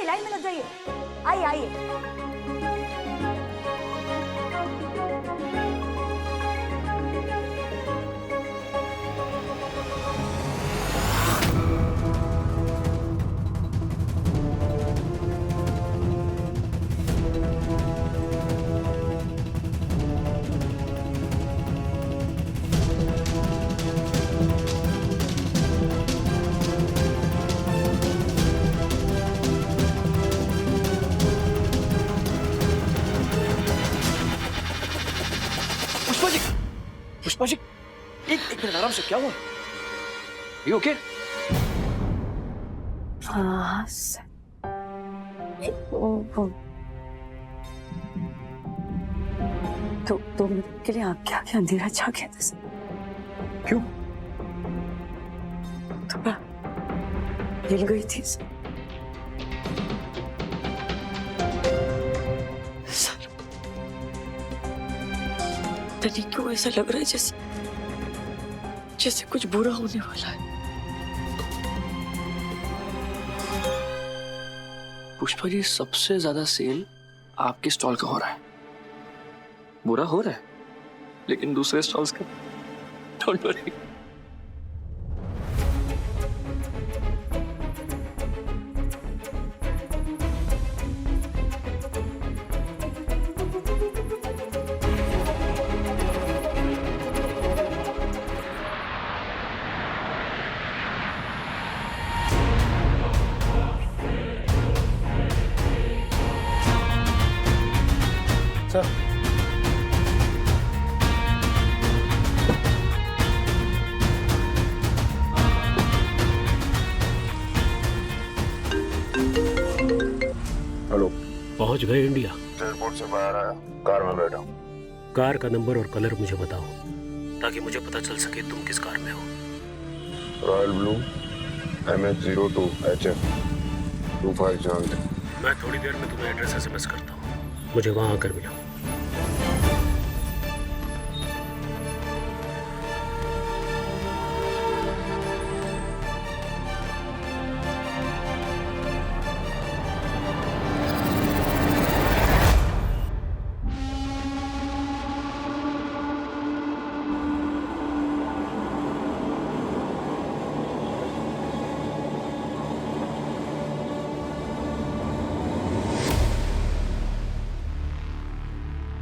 Line में लग जाइए। आइए आइए। पुष्पा जी, पुष्पा जी, एक मिनट आराम से, क्या हुआ? You okay? हाँ तो 2 मिनट के लिए आपके आगे अंधेरा छा गया था सर। क्यों? थोड़ा हिल गई थी सर। तभी क्यों ऐसा लग रहा है जैसे जैसे कुछ बुरा होने वाला है। पुष्पा जी, सबसे ज्यादा सेल आपके स्टॉल का हो रहा है। बुरा हो रहा है, लेकिन दूसरे स्टॉल्स का डोंट वरी। सर, हेलो, पहुंच गए इंडिया? एयरपोर्ट से बाहर आया, कार में बैठा हूँ। कार का नंबर और कलर मुझे बताओ, ताकि मुझे पता चल सके तुम किस कार में हो। रॉयल ब्लू MH02 HF 25 जानते। मैं थोड़ी देर में तुम्हें एड्रेस SMS करता हूँ, मुझे वहां आकर मिलो।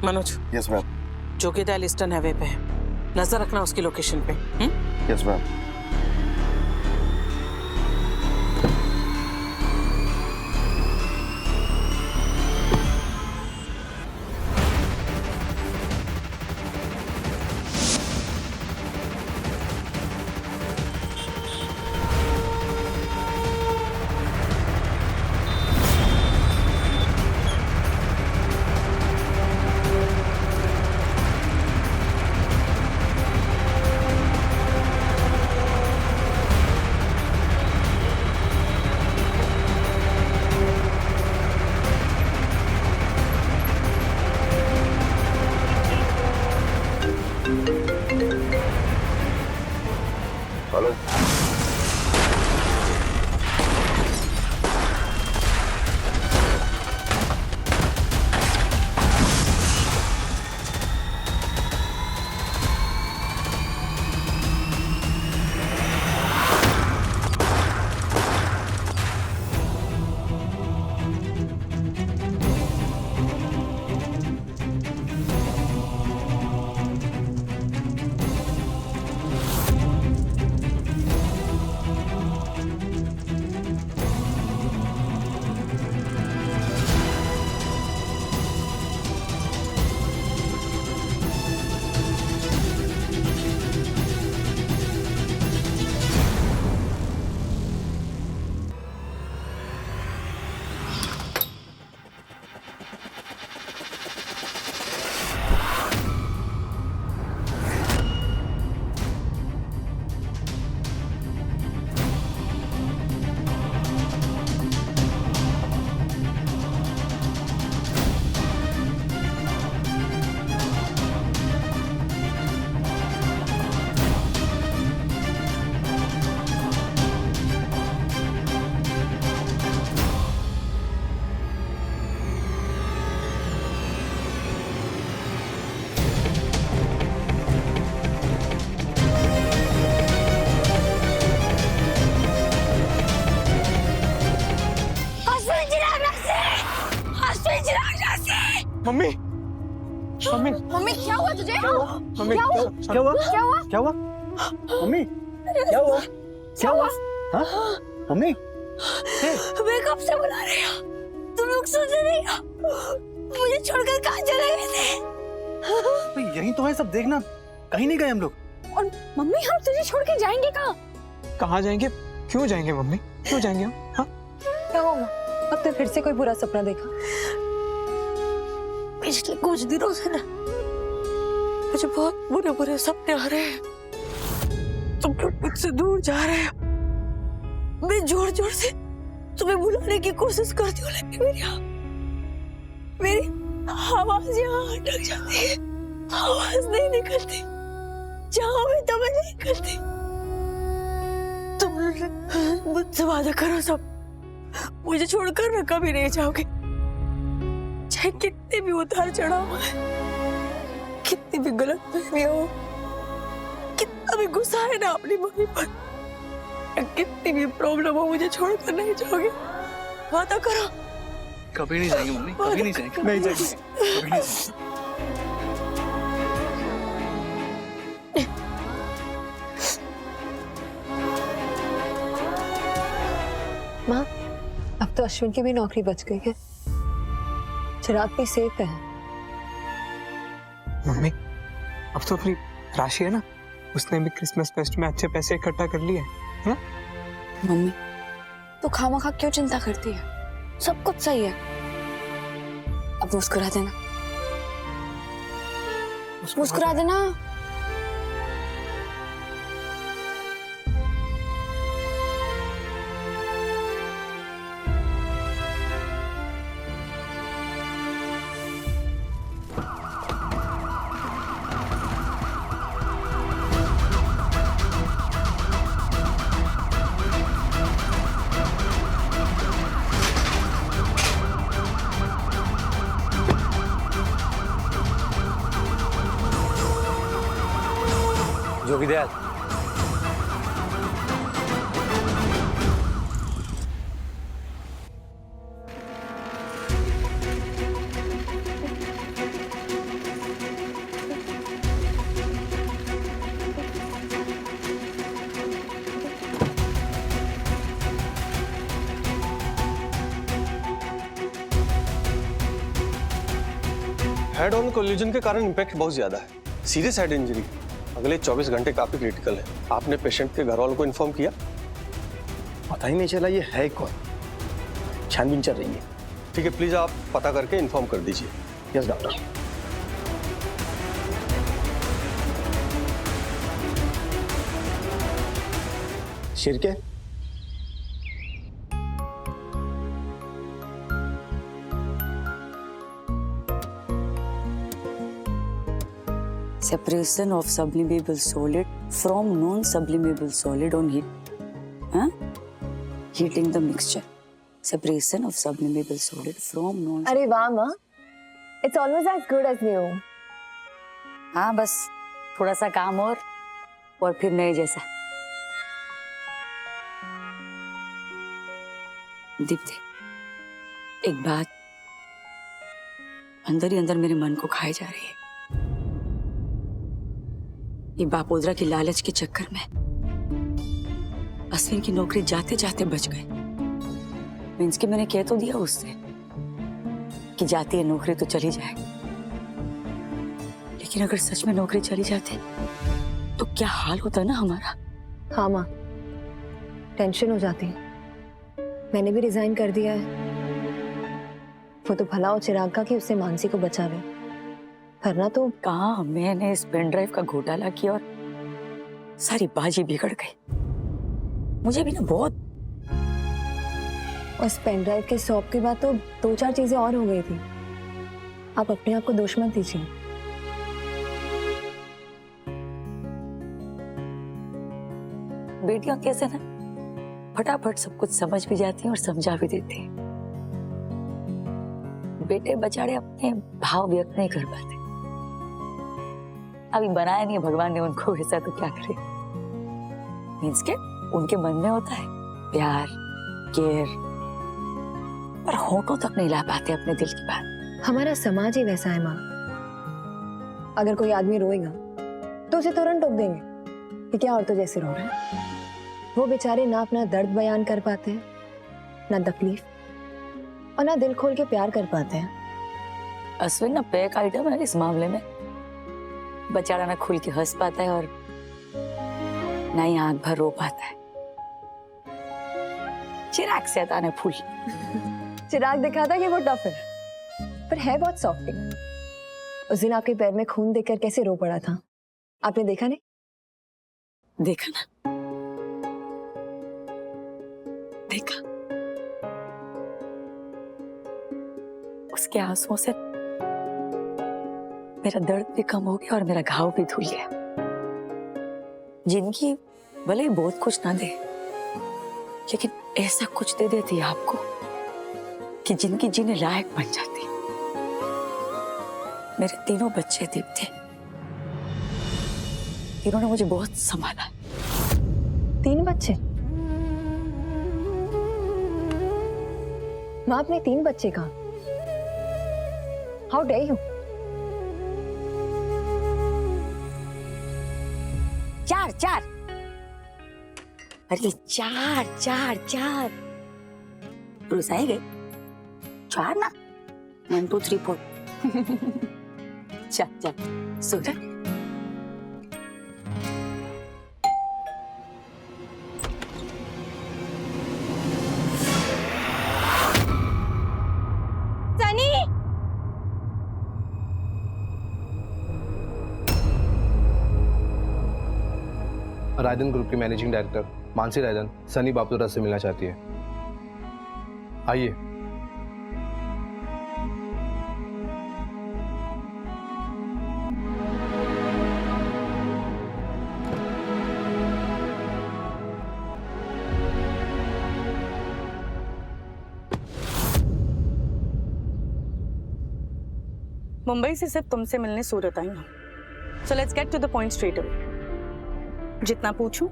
Manoj, yes ma'am. जोगेदा लिस्टन हाईवे पे है, नजर रखना उसकी लोकेशन पे। Yes ma'am. मम्मी मम्मी मम्मी क्या हुआ तुझे? मम्मी क्या हुआ? क्या हुआ? क्या हुआ? क्या हुआ? मम्मी क्या हुआ? क्या हुआ? हाँ मम्मी मैं कब से बुला रही हूँ, तुम लोग सुन नहीं हो? मुझे छोड़कर कहाँ चले गए थे? यही तो है सब, देखना कहीं नहीं गए हम लोग। और मम्मी हम तुझे छोड़ के जाएंगे कहाँ? कहाँ जाएंगे? क्यों जाएंगे मम्मी? क्यों जाएंगे हम? हाँ क्या होगा? अब तो फिर से कोई बुरा सपना देखा? पिछले कुछ दिनों से ना मुझे बहुत बुरे बुरे सपने आ रहे हैं। तुम लोग मुझसे दूर जा रहे हो। मैं जोर जोर से तुम्हें बुलाने की कोशिश करती हूँ, लेकिन मेरी आवाज यहाँ अटक जाती है। आवाज नहीं निकलती, जहाँ मैं तुम्हें नहीं करती। तुम मुझसे वादा करो सब, मुझे छोड़कर न कभी नहीं जाओगे। चाहे कितने भी उतार चढ़ाव है, कितनी भी गलत फहमी हो, कितना भी गुस्सा है ना अपनी मम्मी पर, कितनी भी प्रॉब्लम हो, मुझे छोड़कर नहीं जाओगे। वादा करो। कभी नहीं जाएंगे मम्मी, कभी नहीं जाएंगे। नहीं जाएंगे, कभी नहीं जाएंगे। माँ, अब तो अश्विन की भी नौकरी बच गई है, चिराग भी सेफ है। मम्मी अब तो अपनी राशि है ना, उसने भी क्रिसमस फेस्ट में अच्छे पैसे इकट्ठा कर लिए हैं। मम्मी तो खामखा क्यों चिंता करती है? सब कुछ सही है। अब मुस्कुरा देना, मुस्कुरा देना। जोगी दयाल, हेड ऑन कोलिजन के कारण इम्पैक्ट बहुत ज्यादा है, सीरियस हेड इंजरी, अगले 24 घंटे काफी क्रिटिकल है। आपने पेशेंट के घर वालों को इन्फॉर्म किया? पता ही नहीं चला ये है कौन, छानबीन चल रही है। ठीक है, प्लीज आप पता करके इन्फॉर्म कर दीजिए। Yes doctor. Shirke Separation of sublimable solid from non-sublimable solid on heat. Heating the mixture. Separation of sublimable solid from non. अरे वाह माँ, it's almost as good as new. हाँ बस थोड़ा सा काम और फिर नए जैसा। दीप्ति, एक बात अंदर ही अंदर मेरे मन को खाई जा रही है। ये बापोद्रा की लालच के चक्कर में अश्विन की नौकरी जाते जाते बच गई। मीन्स कि मैंने कह तो दिया उससे कि जाती है नौकरी तो चली जाएगी, लेकिन अगर सच में नौकरी चली जाती तो क्या हाल होता ना हमारा। हाँ माँ, टेंशन हो जाती है। मैंने भी रिजाइन कर दिया है। वो तो भला हो चिराग का कि उससे मानसी को बचा ले, वरना तो कहाँ मैंने इस पेन ड्राइव का घोटाला किया और सारी बाजी बिगड़ गई। मुझे भी ना बहुत। उस पेन ड्राइव के सौंप के बाद तो 2-4 चीजें और हो गई थी। आप अपने आप को दोष मत दीजिए। बेटियां कैसे ना फटाफट सब कुछ समझ भी जाती हैं और समझा भी देती हैं। बेटे बचाड़े अपने भाव व्यक्त नहीं कर पाते। अभी बनाया नहीं भगवान ने उनको, ऐसा तो क्या करे। मीन्स के उनके मन में होता है प्यार, केयर, पर होठों तक नहीं ला पाते अपने दिल की बात। हमारा समाज ही वैसा है माँ। अगर कोई आदमी रोएगा तो उसे तुरंत टोक देंगे कि क्या औरतों जैसे रो रहे हैं। वो बेचारे ना अपना दर्द बयान कर पाते हैं, ना तकलीफ, और ना दिल खोल के प्यार कर पाते हैं। अश्विन ना पैक आइटम है इस मामले में। बेचारा ना खुल के हंस पाता है और ना ही आंख भर रो पाता है। चिराग से आता है फूल। चिराग दिखाता कि वो टफ है, पर है बहुत सॉफ्टिंग। उस दिन आपके पैर में खून देखकर कैसे रो पड़ा था, आपने देखा नहीं? देखा ना, देखा। उसके आंसुओं से मेरा दर्द भी कम हो गया और मेरा घाव भी धुल गया। जिंदगी भले ही बहुत कुछ ना दे, लेकिन ऐसा कुछ दे देती है आपको कि जिंदगी जीने लायक बन जाती। मेरे तीनों बच्चे दीप थे, तीनों ने मुझे बहुत संभाला। 3 बच्चे? माँ, आपने 3 बच्चे कहा? How dare you? 4 अरे 4 पुरुष आएंगे 4 ना। 1 2 3 4 चल सो जा। रायदन ग्रुप की मैनेजिंग डायरेक्टर मानसी रायदन सनी बापोद्रा से मिलना चाहती है। आइए। मुंबई से सिर्फ तुमसे मिलने सूरत आई हूँ। So let's get to the point straight away. जितना पूछूं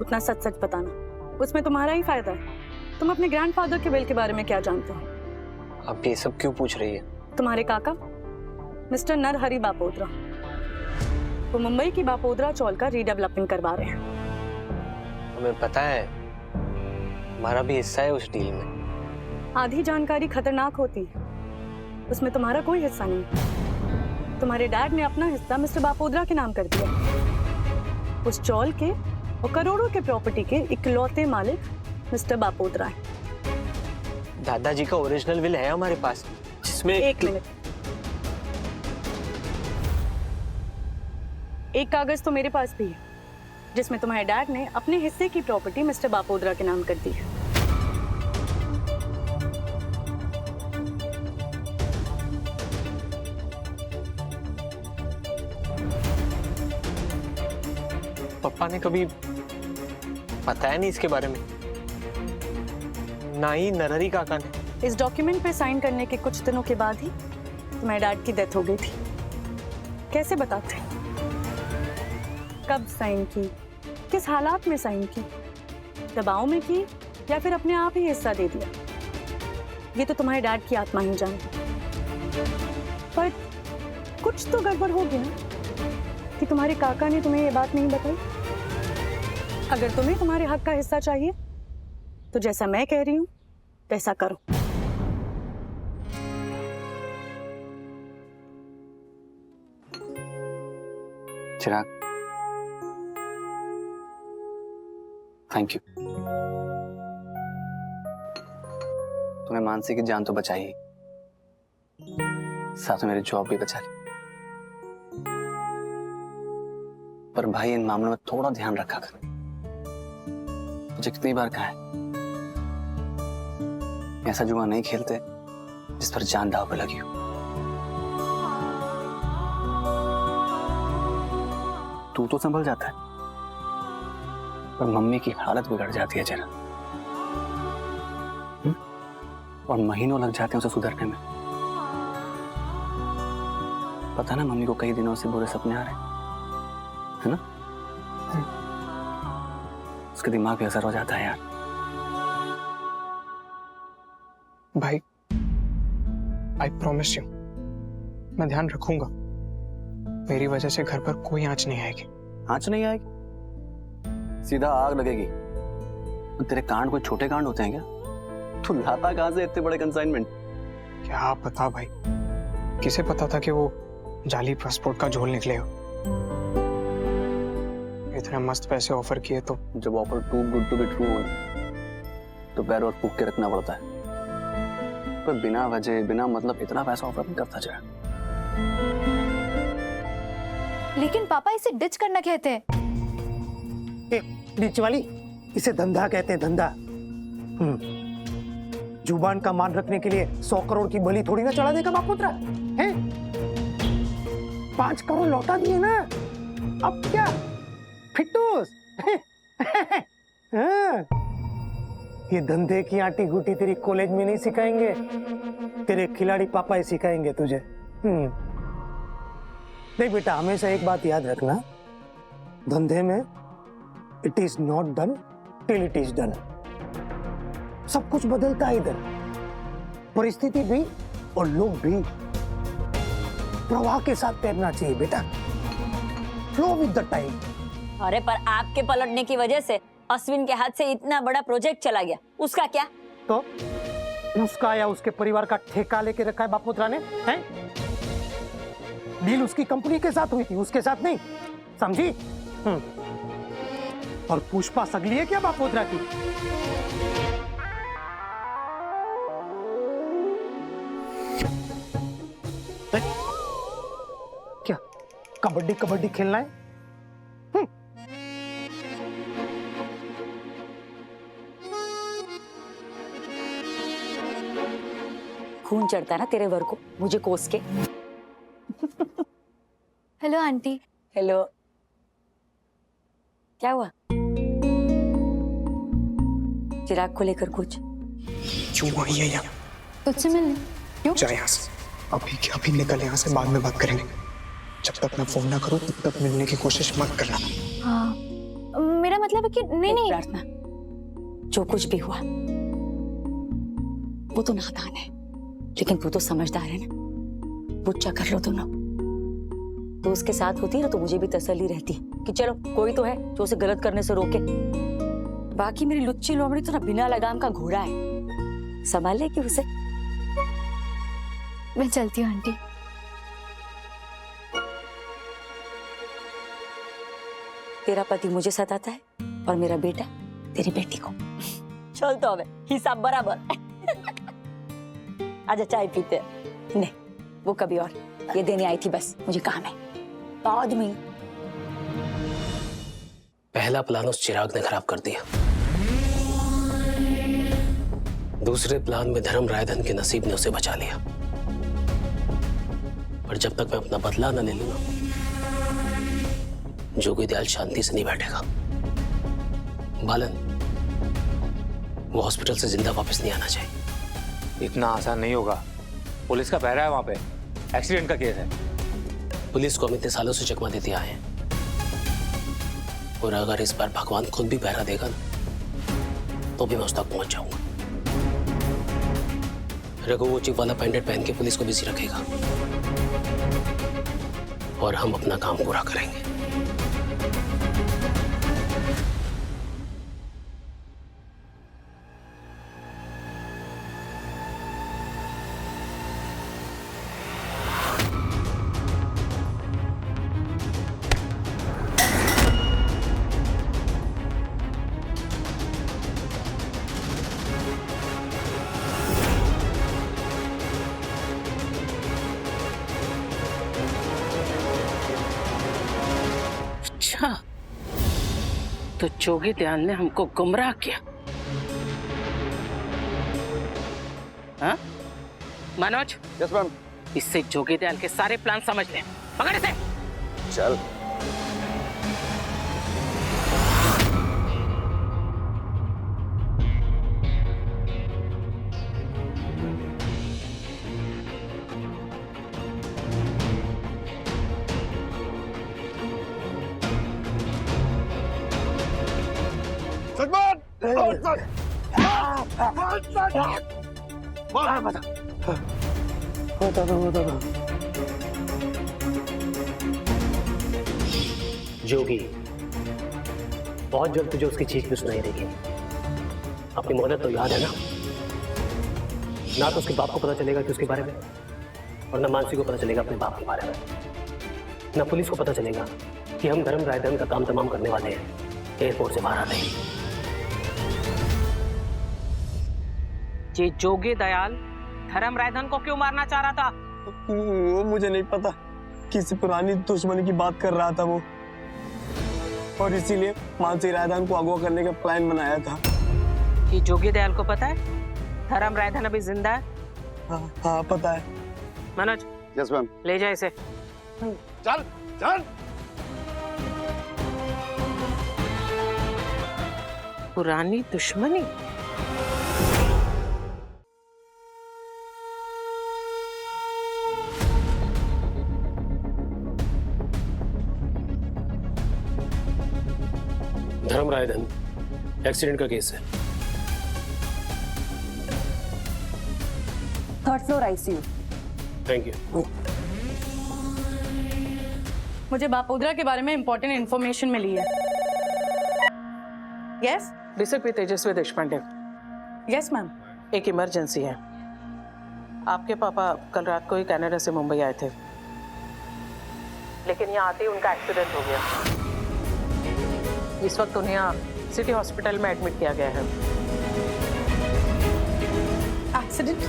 उतना सच सच बताना, उसमें तुम्हारा ही फायदा है। तुम अपने ग्रैंडफादर के विल के बारे में क्या जानते हो? आप ये सब क्यों पूछ रही है? तुम्हारे काका मिस्टर नरहरि बापोद्रा, वो मुंबई की बापोद्रा चौल का रीडेवलपमेंट करवा रहे हैं। हमें पता है, हमारा भी हिस्सा है उस डील में। आधी जानकारी खतरनाक होती है, उसमें तुम्हारा कोई हिस्सा नहीं। तुम्हारे डैड ने अपना हिस्सा मिस्टर बापोद्रा के नाम कर दिया। उस चौल के और करोड़ों के प्रॉपर्टी के इकलौते मालिक मिस्टर बापोद्रा हैं। दादाजी का ओरिजिनल विल है हमारे पास, जिसमें एक मिनट, एक कागज तो मेरे पास भी है, जिसमें तुम्हारे डैड ने अपने हिस्से की प्रॉपर्टी मिस्टर बापोद्रा के नाम कर दी है। पापा ने कभी बताया नहीं इसके बारे में, ना ही नरहरि काका ने। इस डॉक्यूमेंट पे साइन करने के कुछ दिनों के बाद ही तुम्हारे डैड की डेथ हो गई थी। कैसे बताते? कब साइन की, किस हालात में साइन की, दबाव में की या फिर अपने आप ही हिस्सा दे दिया, ये तो तुम्हारे डैड की आत्मा ही जाने। पर कुछ तो गड़बड़ होगी ना कि तुम्हारे काका ने तुम्हें ये बात नहीं बताई। अगर तुम्हें तुम्हारे हक का हिस्सा चाहिए तो जैसा मैं कह रही हूं वैसा करो। चिराग, थैंक यू। तूने मानसी की जान तो बचाई ही, साथ में मेरी जॉब भी बचा ली। पर भाई, इन मामलों में थोड़ा ध्यान रखा कर। मुझे कितनी बार कहा है, ऐसा जुआ नहीं खेलते जिस पर जान दांव पे लगी हो। तू तो संभल जाता है, पर मम्मी की हालत बिगड़ जाती है जरा, और महीनों लग जाते हैं उसे सुधरने में। पता ना, मम्मी को कई दिनों से बुरे सपने आ रहे हैं, है ना? उसके दिमाग पे असर हो जाता है यार। भाई, आई प्रॉमिस यू, मैं ध्यान रखूंगा। मेरी वजह से घर पर कोई आंच नहीं आएगी। आंच नहीं आएगी, सीधा आग लगेगी। तेरे कांड कोई छोटे कांड होते हैं क्या? तू लाता कहां से इतने बड़े कंसाइनमेंट? क्या पता भाई, किसे पता था कि वो जाली पासपोर्ट का झोल निकले हो। इतने मस्त पैसे ऑफर किए तो जब offer too good to be true हो तो पैर और फूक के रखना पड़ता है। पर बिना वजह बिना मतलब इतना पैसा ऑफर नहीं करता जाए। लेकिन पापा इसे डिच करना कहते हैं। डिच वाली, इसे धंधा कहते हैं, धंधा। जुबान का मान रखने के लिए 100 करोड़ की बलि थोड़ी ना चढ़ा देगा बाप पुत्र है। 5 करोड़ लौटा दिए ना, अब क्या फिटूस। हाँ। ये धंधे की आटी गुटी तेरी कॉलेज में नहीं सिखाएंगे, तेरे खिलाड़ी पापा ही सिखाएंगे तुझे। देख बेटा, हमेशा एक बात याद रखना, धंधे में it is not done till it is done. सब कुछ बदलता है इधर, परिस्थिति भी और लोग भी। प्रवाह के साथ तैरना चाहिए बेटा, फ्लो विद द टाइम। अरे पर आपके पलटने की वजह से अश्विन के हाथ से इतना बड़ा प्रोजेक्ट चला गया, उसका क्या? तो उसका या उसके परिवार का ठेका लेके रखा है बापुत्रा ने, हैं? डील उसकी कंपनी के साथ हुई थी, उसके साथ नहीं, समझी? और पुष्पा सगली है क्या बापुत्रा की? क्या कबड्डी कबड्डी खेलना है? खून चढ़ता है ना तेरे वर को मुझे कोस के। Hello aunty. हेलो, क्या हुआ? चिराग को लेकर कुछ? क्यों आई है यहाँ? तुझसे मिलने? क्यों? जा यहाँ से, अभी क्या, अभी निकल यहाँ से, बाद में बात करेंगे। जब तक मैं फोन ना करूँ तब तक मिलने की कोशिश मत करना। हाँ, मेरा मतलब है कि नहीं। प्रार्थना, जो कुछ भी हुआ वो तो नादान है, लेकिन तू तो समझदार है ना। बुच्चा कर लो दोनों। तो उसके साथ होती ना तो मुझे भी तसल्ली रहती कि चलो कोई तो है जो उसे गलत करने से रोके। बाकी मेरी लुच्ची लोमड़ी तो ना बिना लगाम का घोड़ा है, संभाल लेगी उसे। मैं चलती हूँ आंटी। तेरा पति मुझे सताता है और मेरा बेटा तेरी बेटी को। चल तो अब हिसाब बराबर। आजा चाय पीते हैं। नहीं, वो कभी और, ये देने आई थी बस, मुझे काम है बाद में। पहला प्लान उस चिराग ने खराब कर दिया। दूसरे प्लान में धर्म रायधन के नसीब ने उसे बचा लिया। पर जब तक मैं अपना बदला न ले लूं, जोगीदयाल शांति से नहीं बैठेगा। बालन, वो हॉस्पिटल से जिंदा वापस नहीं आना चाहिए। इतना आसान नहीं होगा, पुलिस का पहरा है वहां पे, एक्सीडेंट का केस है। पुलिस को हम इतने सालों से चकमा देते आए हैं, और अगर इस बार भगवान खुद भी पहरा देगा ना, तो भी मैं उस तक पहुंच जाऊंगा। रघु वो चिप वाला पैंडेट पहन के पुलिस को बिजी रखेगा और हम अपना काम पूरा करेंगे। अच्छा, तो जोगीदयाल ने हमको गुमराह किया। हाँ? Manoj, yes ma'am. इससे जोगीदयाल के सारे प्लान समझ ले। पकड़ इसे। चल। बता दो। जोगी, बहुत जल्द तुझे उसकी चीख भी सुनाई देगी। अपनी मोहलत तो याद है ना? ना तो उसके बाप को पता चलेगा कि उसके बारे में, और ना मानसी को पता चलेगा अपने बाप के बारे में, ना पुलिस को पता चलेगा कि हम धर्म रायधन का काम तमाम करने वाले हैं एयरपोर्ट से बाहर आते ही। ये जोगी दयाल धर्म रायधन को क्यों मारना चाह रहा था? वो मुझे नहीं पता, किसी पुरानी दुश्मनी की बात कर रहा था वो, और इसीलिए मानसी रायधन को अगवा करने का प्लान बनाया था। ये जोगी दयाल को पता है धर्म रायधन अभी जिंदा है? हाँ पता है। Manoj, yes ma'am. ले जा इसे। चल चल। पुरानी दुश्मनी? धर्म रायधन एक्सीडेंट का केस है। Third floor ICU. Thank you. मुझे बापोद्रा के बारे में इंपॉर्टेंट इंफॉर्मेशन मिली है। Yes DCP Tejaswi Deshpande. Yes ma'am. एक इमरजेंसी है। आपके पापा कल रात को ही कनाडा से मुंबई आए थे, लेकिन यहाँ आते ही उनका एक्सीडेंट हो गया। इस वक्त उन्हें यहाँ सिटी हॉस्पिटल में एडमिट किया गया है। एक्सीडेंट?